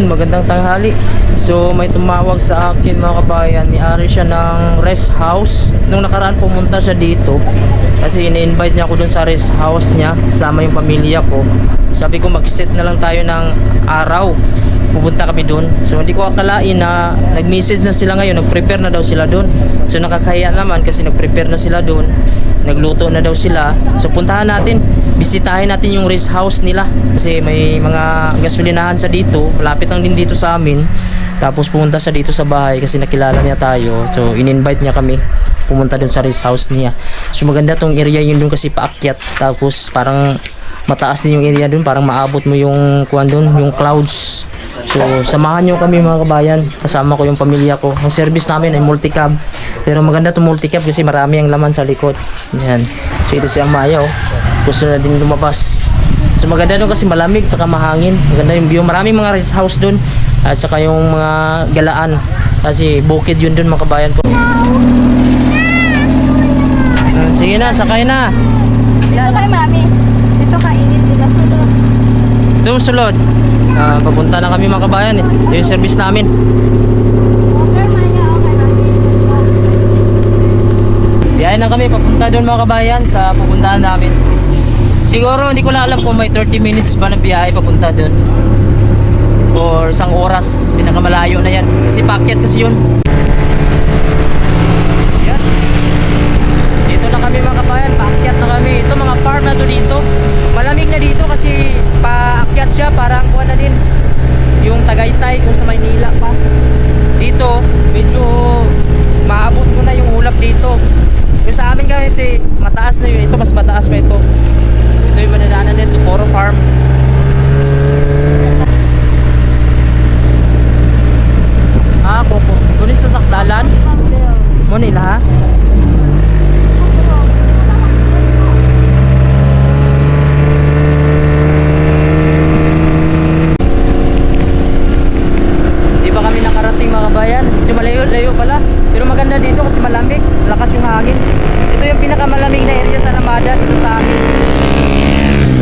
magandang tanghali. So may tumawag sa akin mga kabayan, ni-ari siya ng rest house. Nung nakaraan pumunta siya dito kasi ini-invite niya ako dun sa rest house niya, kasama yung pamilya ko. Sabi ko mag-set na lang tayo ng araw, pupunta kami dun. So hindi ko akalain na nag-message na sila ngayon, nag-prepare na daw sila dun. So nakakahiya naman kasi nag-prepare na sila dun, nagluto na daw sila. So puntahan natin, bisitahin natin yung rest house nila kasi may mga gasolinahan sa dito, malapit lang din dito sa amin. Tapos pumunta sa dito sa bahay kasi nakilala niya tayo. So in-invite niya kami pumunta dun sa rest house niya. So maganda tong area yun dun kasi paakyat. Tapos parang mataas din yung area dun, parang maabot mo yung kuwan dun, yung clouds. So samahan nyo kami mga kabayan, kasama ko yung pamilya ko. Ang service namin ay multicab, pero maganda itong multicab kasi marami ang laman sa likod. Yan. So ito si Amaya, oh. Gusto na din lumabas. So maganda doon kasi malamig tsaka mahangin. Maganda yung view, maraming mga rest house doon at saka yung mga galaan kasi bukid yun doon mga kabayan ko. Sige na, sakay na. Dito kay mami. Dito kainit nila sulod. Ito sulod. Papunta na kami mga kabayan. Ito yung service namin. Okay, Maya. Okay, mami. Biyahe na kami papunta doon mga kabayan sa pupuntahan namin. Siguro hindi ko lang alam kung may 30 minutes ba na biyahe papunta doon. Or isang oras, pinakamalayo na yan. Kasi paakyat kasi yun. Yan. Dito na kami mga kabayan, paakyat na kami. Ito mga farm na to dito. Malamig na dito kasi paakyat siya, parang kuha na din yung Tagaytay kung sa Maynila pa. Dito, medyo maabot ko na yung ulap dito. Yung sa amin kasi mataas na yun. Ito mas mataas pa ito. Ito yung madadaanan nito, Poro Farm. Koko. Kunin sa sakdalan. Mo nila ha? Di ba kami nakarating mga kabayan? Medyo malayo-layo pala. Pero maganda dito kasi malamig. Lakas yung hangin. Ito yung pinakamalamig na area sa Ramada dito sa amin.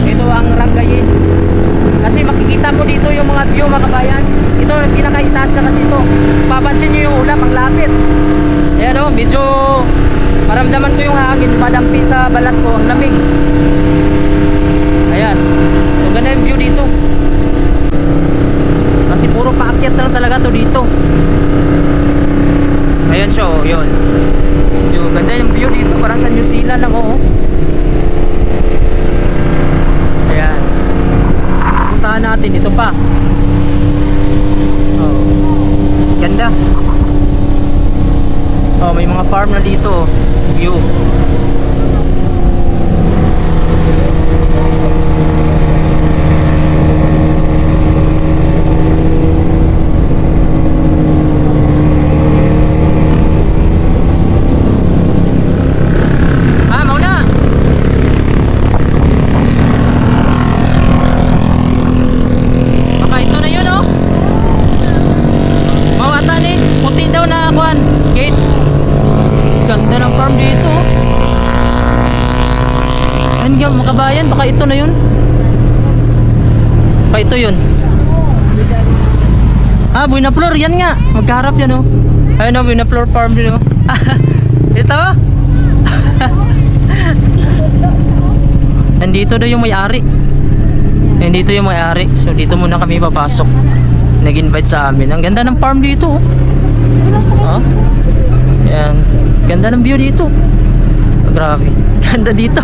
Ito ang Rangayin. Kasi makikita mo dito yung mga view mga kabayan. Ito yung pinakaitaas na kasi ito. Papansin nyo yung ulap, ang lapit. Ayan o, medyo maramdaman ko yung hangin, madampi sa balat ko, ang lamig. Ayan. So ganda yung view dito. Kasi puro paakyat lang talaga to dito. Ayan siya o, yun. So ganda yung view dito, parang sa New Zealand lang o. Ayan. Puntahan natin, ito pa. Oh. Ganda. Oh, may mga farm na dito. View. Mauna. Baka ito na yun, oh. Mawatan eh. Puti daw na kuhan. Gate. Ganda ng farm dito. Ayun yung mga kabayan, baka ito na yun. Baka ito yun. Buena Flor, yan nga. Magkaharap yan oh. Ayun oh, Buena Flor farm din oh. Ito. Nandito daw yung may-ari. Nandito yung may-ari. So dito muna kami papasok. Nag-invite sa amin. Ang ganda ng farm dito oh. Yan. Ganda ng view dito. Grabe. Ganda dito.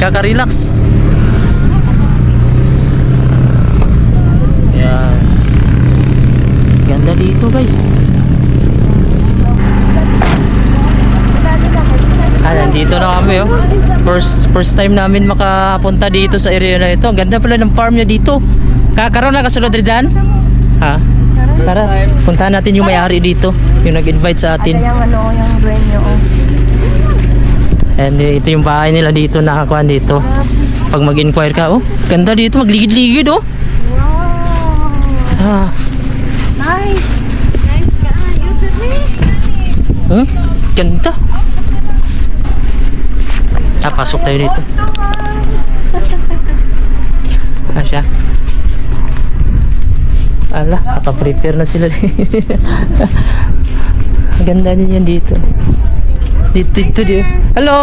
Kaka-relax. Yan. Ganda dito guys. Nandito na kami oh. First time namin makapunta dito sa area na ito. Ang ganda pala ng farm niya dito. Kakaroon na kasunod rin dyan? Ha? Tara, puntahan natin yung may-ari dito. Yung nag-invite sa atin. Yung brain nyo. And ito yung bahay nila dito, nakakuha dito. Pag mag-inquire ka, oh, ganda dito, magligid-ligid, oh. Wow. Nice. Nice ka. Ganda. Pasok tayo dito. Siya. Ala, naka-prepare na sila. Ganda din yan dito. Dito. Hello!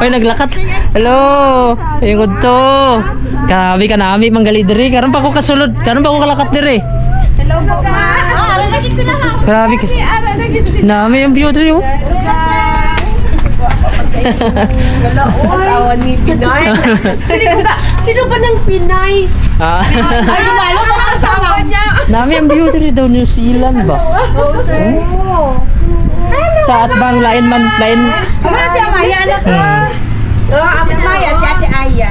Ay, naglakat. Hello! Ayun to. Grabe ka nami, manggali diri. Karon pa ko kasulod. Karon pa ko kalakat diri. Hello po, ma. Ara lagi sila ha. Grabe ka. Ara lagi sila. Nami ang view diri oh. Asawa ni Pinay. Sino ba ng Pinay? Ah. Ay, malo ka ng asawa niya. Nami ang view diri daw New Zealand ba? Oo, sir. Sa atbang lain man lain. Ano si Amaya? Ano si Amaya? Si Ate Aya.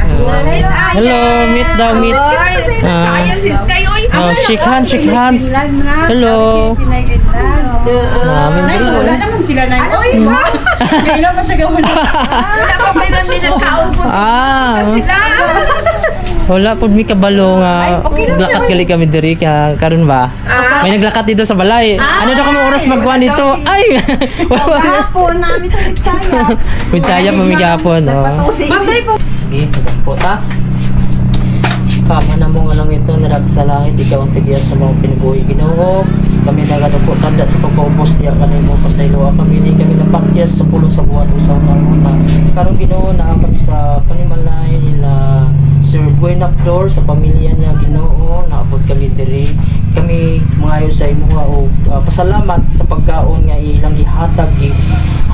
Hello, meet daw meet. Saya si Sky. Oy, Shake hands. Hello. Nami diri. Wala naman sila na yun. Oy, kailan pa siya gawin? wala pa may namin ang kaon po sila. Wala po mi kabalo nga lakat gali kami diri kaya karon ba? May naglakat dito sa balay. Ano daw kamo oras magkuhan dito? Ay. Hapon namin sa Bitsaya. Kutsaya pamigapon, oh. Mamday po. Sige, po ta. Kama na mo nga lang ito na sa langit, ikaw ang tigiyas sa mga pinubuhay Ginoo. Kami nagatupo tanda sa pagpaubos diya kanimo pasaylo kami ni kami napakyas sa pulo sa buwan usaw na una. Karon Ginoo na kami sa panimalay nila Sir Buena Flor sa pamilya niya Ginoo, naabot kami diri. Kami mangayo sa imo o pasalamat sa pagkaon nga ilang gihatag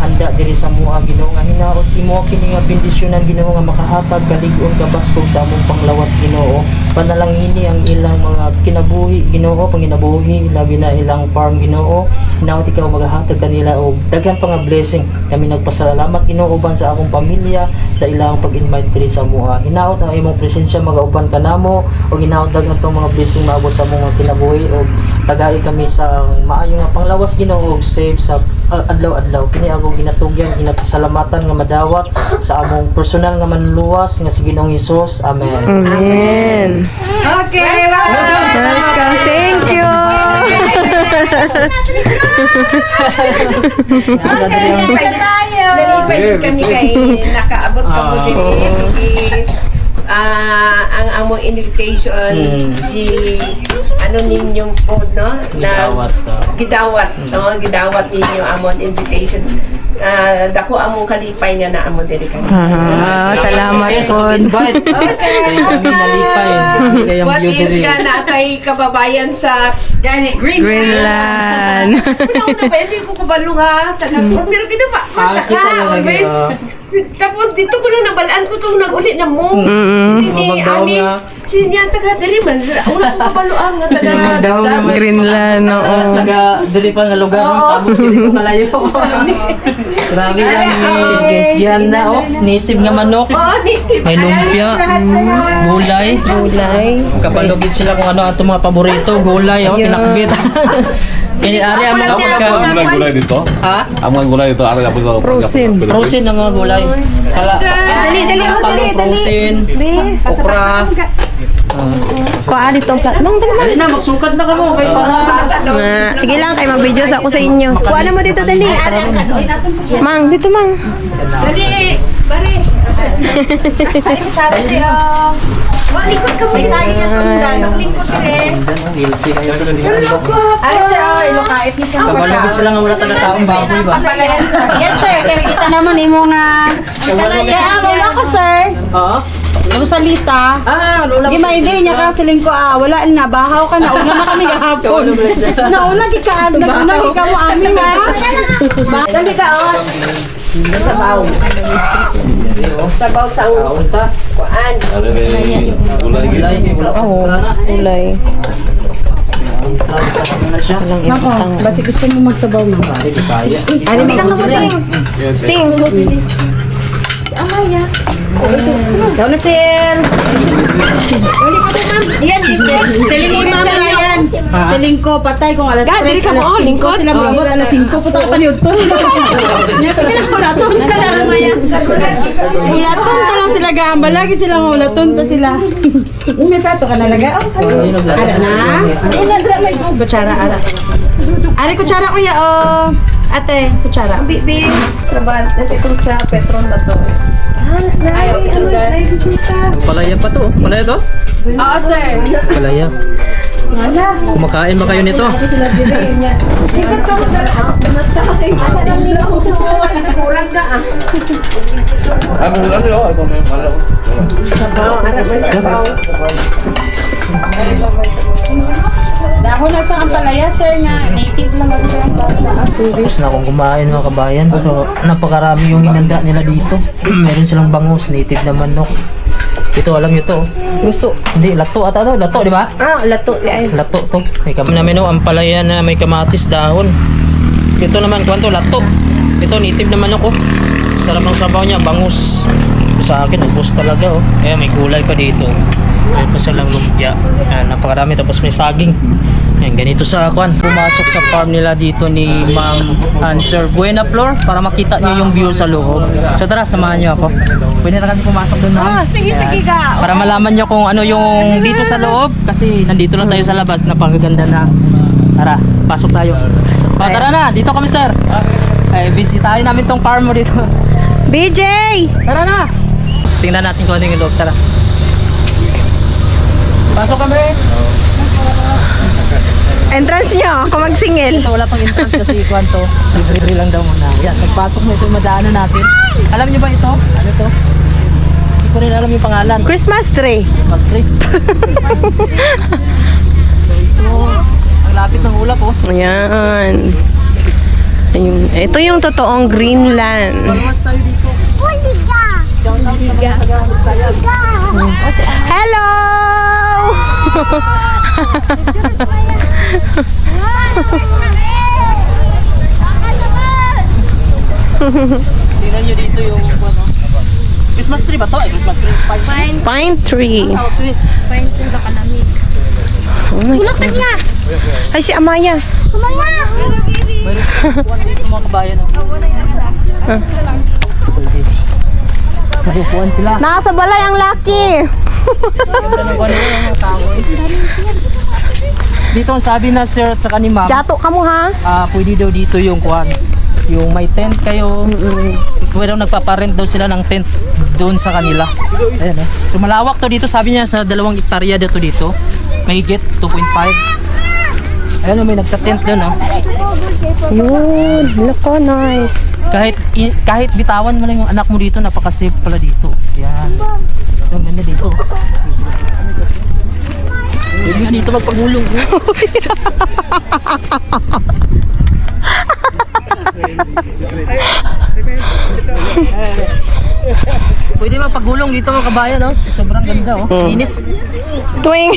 handa diri sa mua Ginoo nga hinaot imo kini nga bendisyonan Ginoo nga makahatag kalig-on kabaskog sa among panglawas Ginoo. Panalangini ang ilang mga kinabuhi Ginoo, panginabuhi labi na ilang farm Ginoo. Hinaot ikaw maghahatag kanila og daghan pa nga blessing. Kami nagpasalamat Ginoo uban sa akong pamilya sa ilang pag-invite diri sa mua. Hinaot ang imong presensya magauban kanamo og hinaot daghan tong mga blessing maabot sa among mga kinabuhi og tagay kami sa maayo nga panglawas Ginoo og save sa adlaw-adlaw. Kini ako ginatugyan ginapasalamatan nga madawat sa among personal nga manluwas nga si Ginoong Hesus. Amen. Amen. Okay, Welcome. Thank you. Nalipay kami kay nakaabot ka mo din. Ang among invitation di ano ninyong pod no na gidawat gidawat ninyo among invitation dako among kalipay nga na among diri kami. Salamat Sa po. pag-invite. Kami nalipay. Kayang What view is diri. ka natay kababayan sa Greenland. Ano ba hindi ko kabalo nga tanan pero kita pa Kita lang lagi, always tapos dito ko lang nabalaan ko tong nag-ulit na mo Mabagdaw ani nga. sinya taga diri man wala ko kabalo ang nga taga Mabagdaw nga. Greenland, oo. Taga dili pa nga lugar ng kabot dili ko kalayo. Grabe lang ni. Yan na oh, native nga manok. oh native May lumpia, gulay. Gulay. Kabalogit sila kung ano ato mga paborito, gulay oh, pinakbit. Kini ari ang mga pagka. Ang mga gulay dito? Ha? Ang mga gulay dito, ari ako dito. Frozen. Frozen ang mga gulay. Kala. Dali, Frozen. Okra. Kuha dito ang plat. Mang, dali Dali na, magsukat na kamo kay para. na. Sige lang, kay mag-videos ako sa inyo. Kuha na mo dito, dali. Mang, dito mang. dali pare likod ka mo Sayang ang tunggan. likod dire Ano sir, ilokait ni siya. Kabalogit sila nga wala taga taong baboy ba? Yes sir, kaya kita naman imo nga. Kaya lola ko sir, Oo. Rosalita. Lola. Gimay-day niya ka siling ko wala na bahaw ka na una na kami gahapon. Nauna gikaag naguna gika mo amin ha. dali ka oh sabaw sa Kaunta. kuan Ari gulay Gulay, gitu. wala pa. Oo, gulay. Sa kanila siya. Walang ibutang. Basi gusto mo magsabaw mo. Ay, Bisaya. Ano may ting? Ting. Daw na sir. Yan, siling ko sir yan. Siling ko patay kung alas 3. dili ka mo, lingkod. Sila mabot alas 5 puta pa ni Utol. Sige lang ulaton ka lang. Ulaton ta lang sila gaamba lagi sila ulaton ta sila. May plato ka nalaga. Ayun, naglaro. Ada na. Ina dra may kutsara ara. Ari kutsara ko ya Ate, kutsara. Bibi, trabaho natin kung sa Petron ba to? Palaya pa to. Palaya to? Oo, sir. Palaya. Kumakain ba kayo nito? Ano yun? Ito may wala. Dako na sa Ampalaya, sir, nga native naman sir ang bata. Tapos na akong kumain mga kabayan. So, napakarami yung inanda nila dito. Meron silang bangus, native na manok. Ito, alam nyo to. Gusto. Hindi, lato ata to. Lato, di ba? Lato. Ay. Lato to. May namin ang palaya na may kamatis dahon. Ito naman, kwanto, lato. Ito, native na manok oh. Sarap ng sabaw niya, bangus. Sa akin, ubos talaga oh. Ayan, may kulay pa dito. Ayan pa silang lumpia. Ayan, napakarami. Tapos may saging. Ayan, ganito sa kwan. Pumasok sa farm nila dito ni Ma'am Sir Buena Flor para makita niyo yung view sa loob. So tara, samahan niyo ako. Pwede na kami pumasok doon ma'am. Sige, ga. Para malaman niyo kung ano yung dito sa loob. Kasi nandito lang tayo sa labas. Napakaganda na. Tara, pasok tayo. Tara na, dito kami sir. Ay, bisitahin namin tong farm mo dito. BJ! Tara na! Tingnan natin kung ano yung loob. Tara. Pasok kami! Entrance nyo, kung magsingil. Ito, wala pang entrance kasi ikuan to. Libre lang daw muna. Yan, nagpasok na ito yung madaanan natin. Alam niyo ba ito? Ano to? Hindi ko rin alam yung pangalan. Christmas tree. Pastry. So ito, ang lapit ng ulap oh. Ayan. Ayun. Ito yung totoong Greenland. Palwas tayo dito. Hello! Tingnan nyo dito yung ano. Christmas tree ba to? Ay, Christmas tree. Pine tree. Tawag tree. Oh my God. Ay, si Amaya. Mayroon silang dito mga kabayan. Nakukuhan sila. Nasa balay ang laki. Dito ang sabi na sir at saka ni ma'am, Jato ka mo ha? pwede daw dito yung kuhan. Yung may tent kayo. Pwede daw nagpaparent daw sila ng tent doon sa kanila. Ayan eh. So malawak to dito, sabi niya sa 2 hektarya dito. May higit 2.5. Ayan o, may nagta-tent doon oh. Yun, lako, nice. Kahit bitawan mo lang yung anak mo dito, napaka-safe pala dito. Yan. Yung ganda dito. Pwede nga dito magpagulong. Pwede magpagulong dito mga kabayan, no? Sobrang ganda, oh. Linis. Tuwing.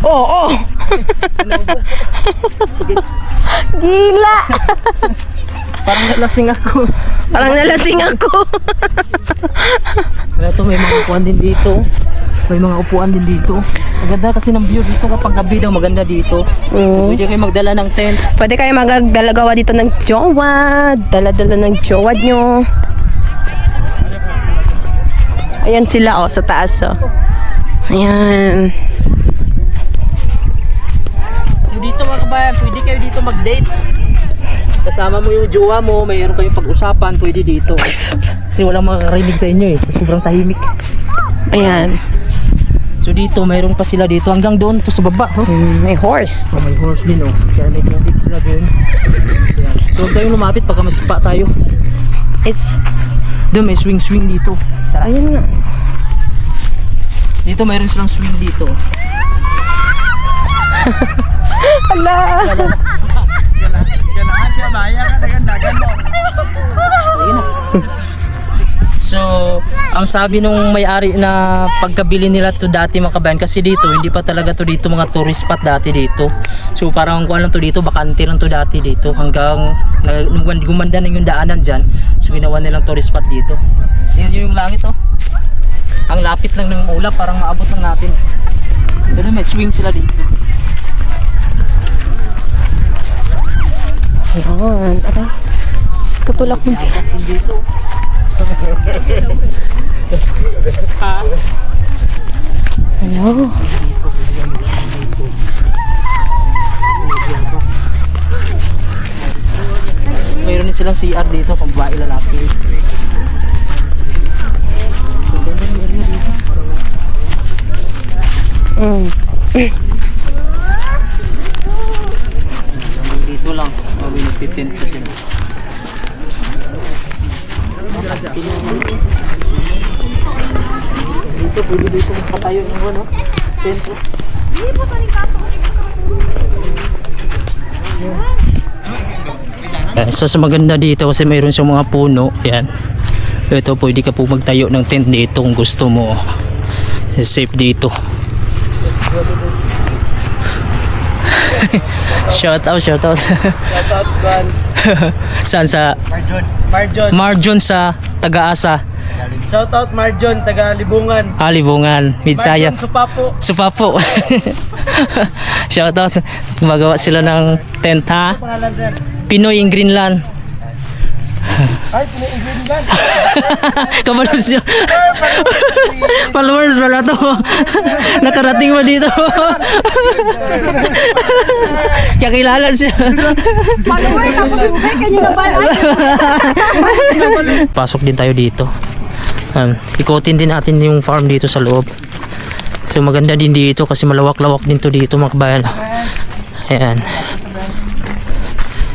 Oo. Gila. Parang nalasing ako. Parang nalasing ako. Kaya ito, may mga upuan din dito. May mga upuan din dito. Ang ganda kasi ng view dito kapag gabi daw maganda dito. Pwede kayo magdala ng tent. Pwede kayo magdalagawa dito ng jowa. Dala-dala ng jowa nyo. Ayan sila oh, sa taas oh. Ayan. So dito mga kabayan, pwede kayo dito mag-date. Kasama mo yung jowa mo, mayroon kayong pag-usapan, pwede dito. Kasi walang makakarinig sa inyo eh. Sobrang tahimik. Ayan. So dito, mayroon pa sila dito hanggang doon to sa baba. Oh. May horse. Oh, may horse din oh. Kaya may tubig sila doon. Ayan. So huwag tayong lumapit pagka masipa tayo. It's... Doon may swing dito. Tara. Ayun nga. Dito mayroon silang swing dito. Hala. So, ang sabi nung may-ari na pagkabili nila to dati mga kabayan, kasi dito, hindi pa talaga to dito mga tourist spot dati dito. So, parang kung lang to dito, bakante lang to dati dito. Hanggang gumanda na yung daanan dyan. So, ginawa nilang tourist spot dito. Tingnan nyo yung langit oh. Ang lapit lang ng ulap, parang maabot lang natin. Pero may swing sila dito. Ayan. Aray. Katulak mo. Dito. Ha? Ano? Mayroon din silang CR dito kung babae lalaki. Dito lang, nagtitent ko sila. Dito, pwede dito magpatayo ng ano, tent. So sa maganda dito kasi mayroon siyang mga puno, yan. Ito pwede ka po magtayo ng tent dito kung gusto mo. Safe dito. Shout out. Shout out, Juan. Saan sa Marjon. Marjon sa Tagaasa, Shout out, Marjon, taga Libungan. Libungan, Midsaya. Supapo. Supapo. Shout out. Gumagawa sila ng tent ha. Pangalan, sir. Pinoy in Greenland. Ay, pinaigin ba? Kabalos nyo. Followers wala to. Nakarating mo dito. Kaya kilala siya. Pasok din tayo dito. Ikutin din natin yung farm dito sa loob. So maganda din dito kasi malawak-lawak din to dito mga kabayan. Ayan.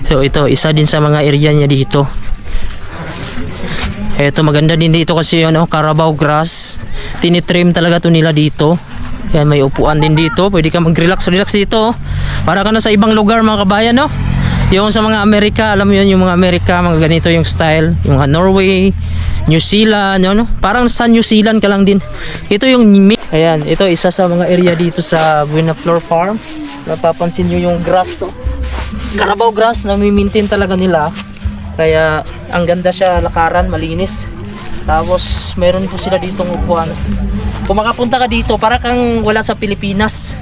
So ito isa din sa mga area niya dito. Ito maganda din dito kasi ano, Carabao grass. Tinitrim talaga to nila dito. Yan, may upuan din dito. Pwede ka mag-relax dito. Para ka na sa ibang lugar mga kabayan, no? Yung sa mga Amerika, alam mo yun, yung mga Amerika, mga ganito yung style. Yung mga Norway, New Zealand, no? Parang sa New Zealand ka lang din. Ito yung ayan, ito isa sa mga area dito sa Buena Flor Farm. Napapansin nyo yung grass, oh. Carabao grass na mi-maintain talaga nila. Kaya ang ganda siya lakaran, malinis. Tapos meron po sila ditong upuan. Kung makapunta ka dito, para kang wala sa Pilipinas.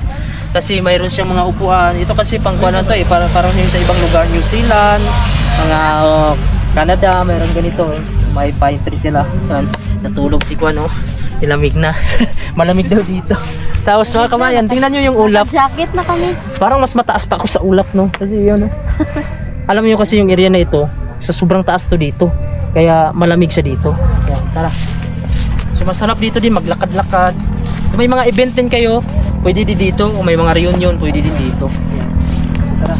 Kasi mayroon siyang mga upuan. Ito kasi pangkuanan to eh, parang yung sa ibang lugar, New Zealand, mga Canada, mayroon ganito. May pine tree sila. Yan, natulog si Kwan, oh. Nilamig na. Malamig daw dito. Tapos mga kabayan, tingnan nyo yung ulap. Jacket na kami. Parang mas mataas pa ako sa ulap, no? Kasi yun, no? Alam niyo kasi yung area na ito, sa sobrang taas to dito. Kaya malamig siya dito. Yan, tara. So masarap dito din maglakad-lakad. Kung may mga event din kayo, pwede din dito. Kung may mga reunion, pwede din dito. Yan. Tara.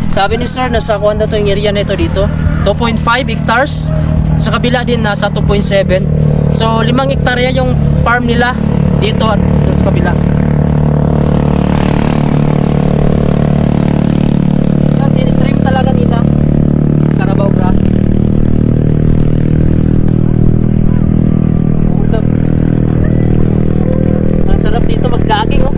Sabi ni sir, nasa kuwan na to yung area na ito dito. 2.5 hectares. Sa kabila din nasa 2.7. So 5 hektarya yung farm nila dito at sa kabila. Yan, tinitrim talaga nila. Carabao grass. Ulap. Ang sarap dito mag-jogging, oh.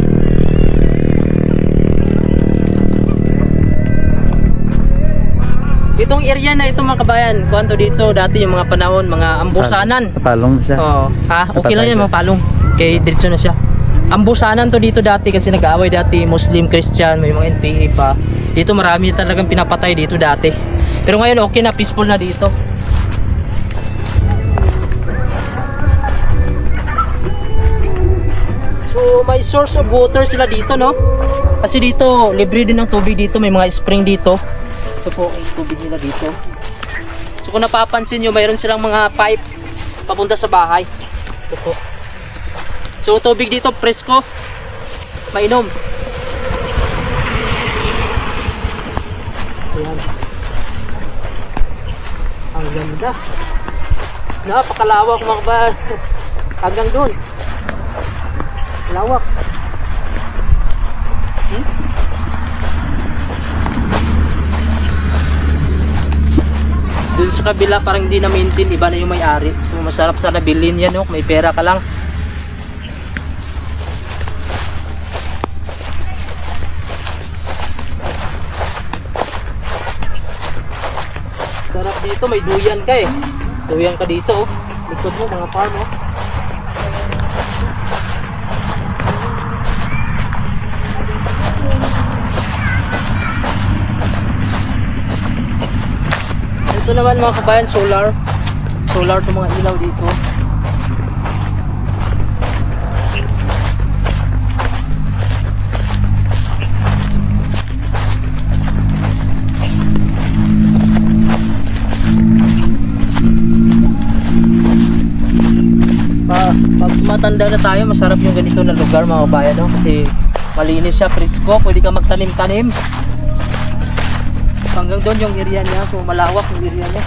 Itong area na ito mga kabayan, kuwanto dito dati yung mga panahon, mga ambusanan. Palong siya. Oo. Ha? Okay lang yan mga palong. Kay diretso na siya. Ambusanan to dito dati kasi nag-aaway dati Muslim, Christian, may mga NPA pa. Dito marami talagang pinapatay dito dati. Pero ngayon okay na, peaceful na dito. So may source of water sila dito, no? Kasi dito libre din ng tubig dito, may mga spring dito. Ito po ang tubig nila dito. So kung napapansin nyo, mayroon silang mga pipe papunta sa bahay. Ito po. So tubig dito, presko. Mainom. Ayan. Ang ganda. Napakalawak mga ba. Hanggang doon. Lawak. Dun sa kabila parang hindi na maintain, iba na yung may-ari. So masarap sana bilhin yan, no? May pera ka lang. Sarap dito, may duyan ka eh. Duyan ka dito, oh. Likod mo mga farm, oh. Ito naman mga kabayan, solar. Solar to mga ilaw dito. Pag matanda na tayo, masarap yung ganito na lugar mga kabayan, no? Kasi malinis siya, presko, pwede ka magtanim-tanim. Hanggang doon yung area niya, so malawak yung area niya.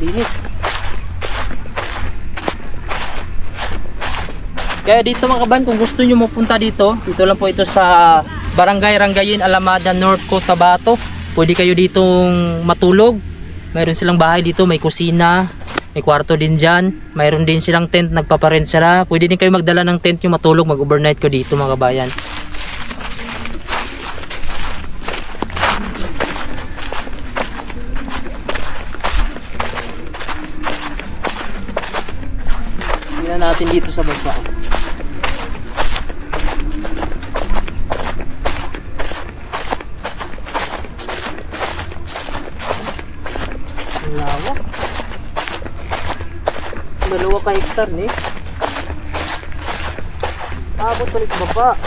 Linis. Kaya dito mga kabayan, kung gusto nyo mapunta dito lang po ito sa Barangay Rangayin, Alamada, North Cotabato. Pwede kayo ditong matulog. Mayroon silang bahay dito, may kusina, may kwarto din dyan. Mayroon din silang tent, nagpaparent sila. Pwede din kayo magdala ng tent yung matulog, mag-overnight ko dito mga kabayan. Tingnan natin dito sa baba. Lawak. 2 ka hektar ni. Abot balik baba.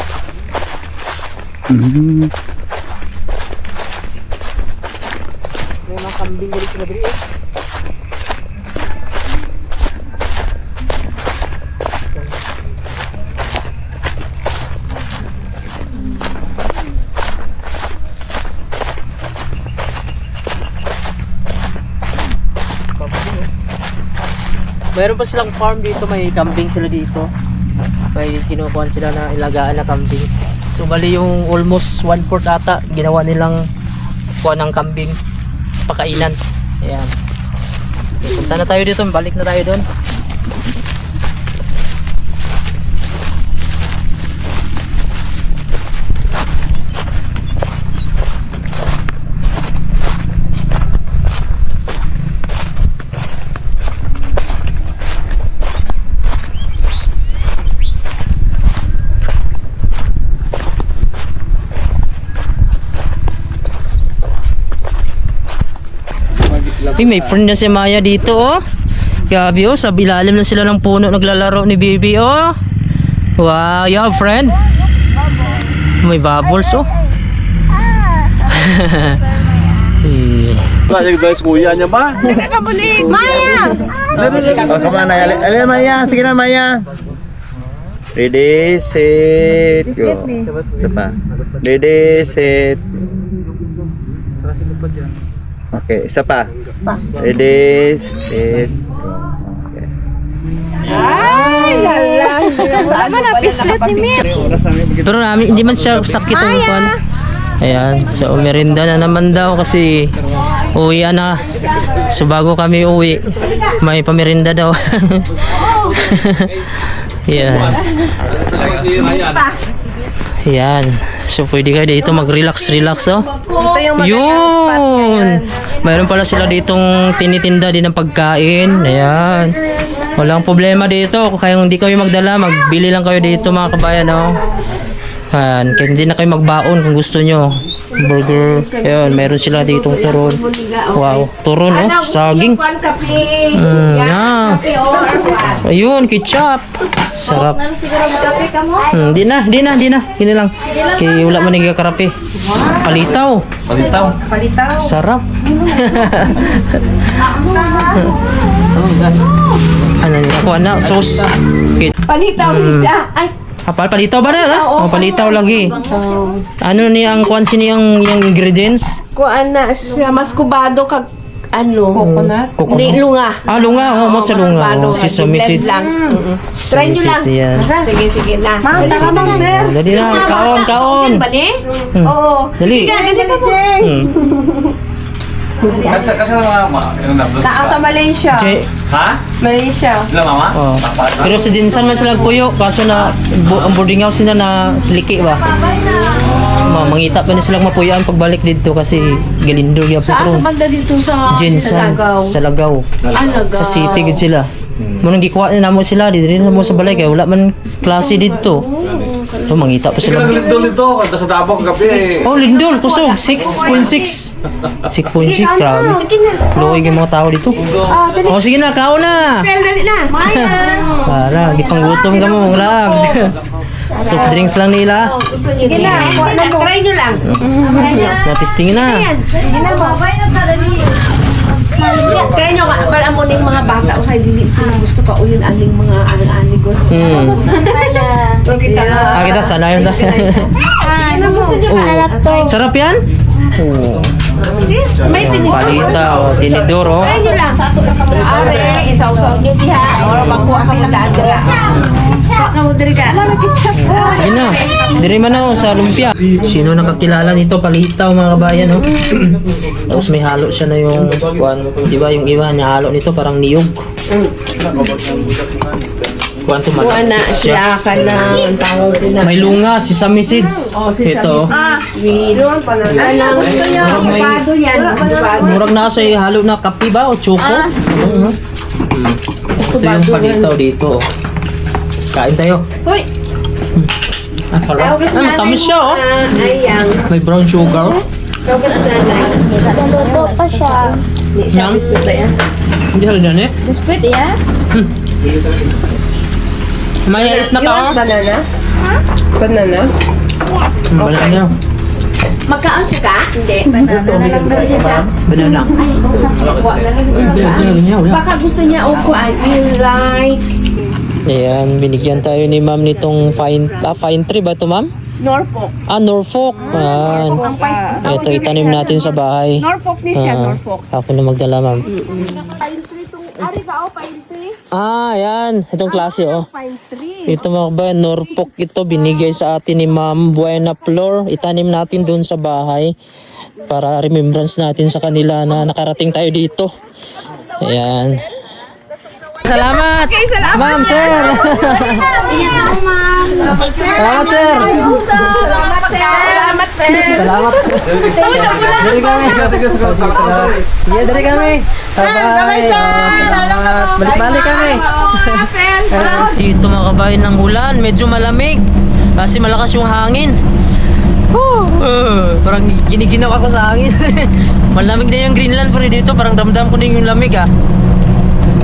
May mga kambing balik na diri. Meron pa silang farm dito, may kambing sila dito. May kinukuhan sila na ilagaan na kambing. So bali yung almost 1/4 ata ginawa nilang kuha ng kambing pakainan. Ayan. Okay, punta na tayo dito, balik na tayo doon. Hey, may friend na si Maya dito, oh. Gabi, oh, sa ilalim na sila ng puno naglalaro ni Bibi, oh. Wow, you have friend? May bubbles, oh. Kasi guys, kuya niya ba? Maya! Oh, come on, Alay, Maya. Sige na, Maya. Ready, set, go. Isa pa. Ready, set. Okay, isa pa. Ready, set. Okay. Sama na, pislet ni Mir. Pero namin, hindi man siya sakit ang kwan. Ayan, so merinda na naman daw kasi uwi na. So bago kami uwi, may pamerinda daw. Yan. Yan. So pwede kayo dito mag-relax, oh. Ito yung magandang spot ngayon. Mayroon pala sila ditong tinitinda din ng pagkain. Ayan. Walang problema dito. Kaya hindi kayo magdala, magbili lang kayo dito mga kabayan, oh. Ayan. Kaya hindi na kayo magbaon kung gusto nyo. Burger. Ayan. Meron sila ditong turon. Wow. Turon, oh. Saging. Yeah. Ayun, ketchup. Sarap. Di na. Sini lang. Kaya wala man yung karape. Palitaw. Sarap. Ano niya? Ako na, sauce. Palitaw siya. Ay, Palitaw ba na? Oh, palitaw lagi. Ano ni ang kuan sini ang ingredients? kuan na siya, mas kubado kag ano? Coconut? Hindi, lunga. Lunga. Oh, mo sa lunga. Oh, sesame seeds. Try nyo lang. Yan. Sige na. Ma'am, tara na, sir. Dali na, kaon. Ba ni? Oo. Dali. Kasi mama, yung nabot. Naa sa Malaysia. Ha? Malaysia. Ilang mama? Oh. Pero sa Jinsan man sila puyo, kaso na ang boarding house nila na liki ba? Mangita pa na silang mapuyaan pagbalik dito kasi Galindo ya po. Sa banda dito sa Jinsan sa Lagaw. Lagaw. Sa city gid sila. Mo nang gikuha na namo sila diri na mo sa balay kay wala man klase dito. Oh, mangita pa sila. Lindol ito, kada sa Davao kape. Oh, lindol, kusog. 6.6. 6.6, grabe. Luoy yung mga tao dito. Oh, sige na, kao na. Dali na. Maya. Para, gipanggutom ka mo, lag. Soft drinks lang nila. Sige na. Try nyo lang. Matisting na. Sige na mo. Kaya nyo, wala mo ng mga bata o sa dili sila gusto ka o yun aning mga aning-anigot. Pero kita na. Ah, kita sana yun. Sarap to. Sarap yan? Oh. May tinidor. Palita, oh, tinidor, oh. Kaya nyo lang. Are, isaw-saw nyo diha. O magkuha ka mo daan dira. Kuha ka mo diri ka. Sige na. Dire man ako sa lumpia. Sino nakakilala nito? Palitaw, mga kabayan, oh. Tapos may halo siya na yung, di ba, yung iba niya halo nito parang niyog. Kwanto Kuha na siya ka na. Ang tawag din na. May lunga, sesame seeds. Ito. Sweet. Anong gusto nyo? Bado yan. Bado. Murag na sa halo na kape ba o choco? Ito yung palitaw dito. Oh. Kain tayo. Hoy! Ah, harap. Ay, matamis siya, oh. Ayan. May brown sugar. Tawag sa nanay. Naluto pa siya. Yang? Hindi halal yan, eh. Biskuit, iya? May hait na ka, oh. Banana? Banana? Banana. Magkaon siya ka? Hindi. Banana lang daw siya. Banana. Baka gusto niya o kuan. You like Ayan, binigyan tayo ni ma'am nitong fine tree ba ito, ma'am? Norfolk. Ah, Norfolk. Ayan. Ito, itanim natin sa bahay. Norfolk ni siya, Norfolk. Ako na magdala, ma'am. Ah, ayan. Itong klase, oh. Ito mga kabayan, Norfolk ito. Binigay sa atin ni Ma'am Buena Flor. Itanim natin dun sa bahay. Para remembrance natin sa kanila na nakarating tayo dito. Ayan. Salamat! Ma'am, sir! Salamat, sir! Salamat, Fer. Salamat! Dari kami! Salamat! Iya, dari kami! Bye-bye! Salamat! Balik-balik kami! Dito mga kabayan ng ulan, medyo malamig. Kasi malakas yung hangin. Parang giniginaw ako sa hangin. Malamig na yung Greenland, pero dito parang damdam ko din yung lamig, ah.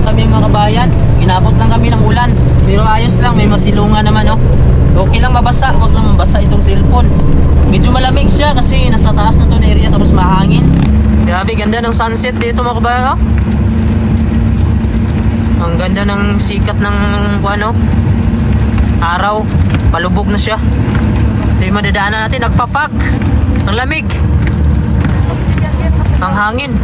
Kami mga kabayan, inabot lang kami ng ulan, pero ayos lang, may masilungan naman, oh. Okay lang mabasa, wag lang mabasa itong cellphone. Medyo malamig siya kasi nasa taas na to na area, tapos mahangin. Grabe, ganda ng sunset dito mga kabayan, oh. Ang ganda ng sikat ng ano, araw, palubog na siya. Ito yung madadaanan natin, nagpapag, ang lamig, ang hangin.